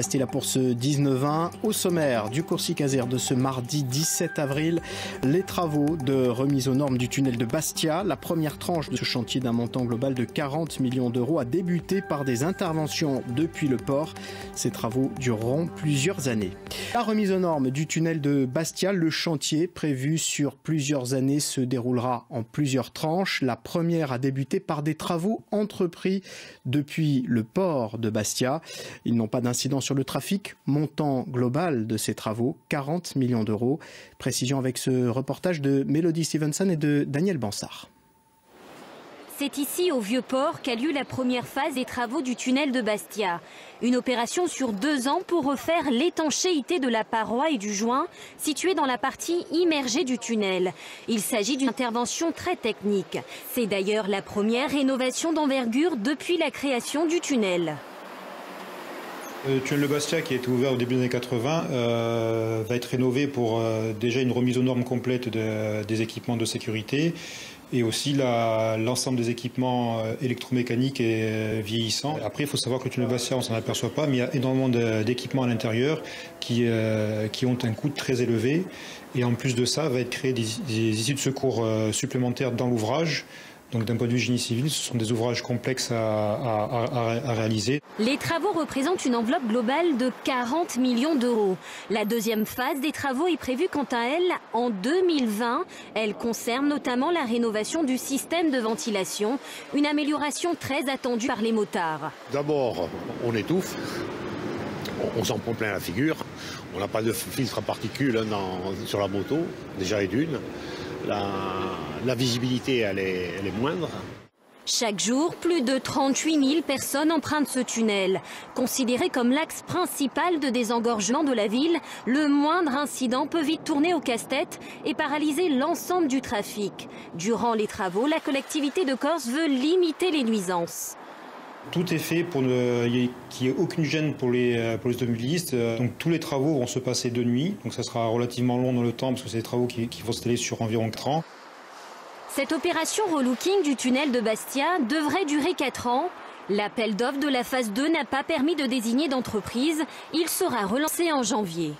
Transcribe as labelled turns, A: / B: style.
A: C'était là pour ce 19-20. Au sommaire du Coursicaser de ce mardi 17 avril, les travaux de remise aux normes du tunnel de Bastia. La première tranche de ce chantier d'un montant global de 40 millions d'euros a débuté par des interventions depuis le port. Ces travaux dureront plusieurs années. La remise aux normes du tunnel de Bastia, le chantier prévu sur plusieurs années se déroulera en plusieurs tranches. La première a débuté par des travaux entrepris depuis le port de Bastia. Ils n'ont pas d'incidence sur le trafic. Montant global de ces travaux, 40 millions d'euros. Précision avec ce reportage de Mélodie Stevenson et de Daniel Bansard.
B: C'est ici, au Vieux-Port, qu'a lieu la première phase des travaux du tunnel de Bastia. Une opération sur 2 ans pour refaire l'étanchéité de la paroi et du joint situé dans la partie immergée du tunnel. Il s'agit d'une intervention très technique. C'est d'ailleurs la première rénovation d'envergure depuis la création du tunnel.
C: Le tunnel de Bastia, qui a été ouvert au début des années 80, va être rénové pour déjà une remise aux normes complète des équipements de sécurité et aussi l'ensemble des équipements électromécaniques et vieillissants. Après, il faut savoir que le tunnel de Bastia, on ne s'en aperçoit pas, mais il y a énormément d'équipements à l'intérieur qui ont un coût très élevé. Et en plus de ça, va être créé des issues de secours supplémentaires dans l'ouvrage. Donc d'un point de vue génie civil, ce sont des ouvrages complexes à réaliser.
B: Les travaux représentent une enveloppe globale de 40 millions d'euros. La deuxième phase des travaux est prévue quant à elle en 2020. Elle concerne notamment la rénovation du système de ventilation, une amélioration très attendue par les motards.
D: D'abord, on étouffe, on s'en prend plein la figure, on n'a pas de filtre à particules sur la moto, déjà et d'une. La visibilité, elle est moindre.
B: Chaque jour, plus de 38 000 personnes empruntent ce tunnel. Considéré comme l'axe principal de désengorgement de la ville, le moindre incident peut vite tourner au casse-tête et paralyser l'ensemble du trafic. Durant les travaux, la collectivité de Corse veut limiter les nuisances.
C: Tout est fait pour qu'il n'y ait aucune gêne pour les automobilistes. Donc tous les travaux vont se passer de nuit. Donc ça sera relativement long dans le temps parce que c'est des travaux qui vont s'étaler sur environ 4 ans.
B: Cette opération relooking du tunnel de Bastia devrait durer 4 ans. L'appel d'offres de la phase 2 n'a pas permis de désigner d'entreprise. Il sera relancé en janvier.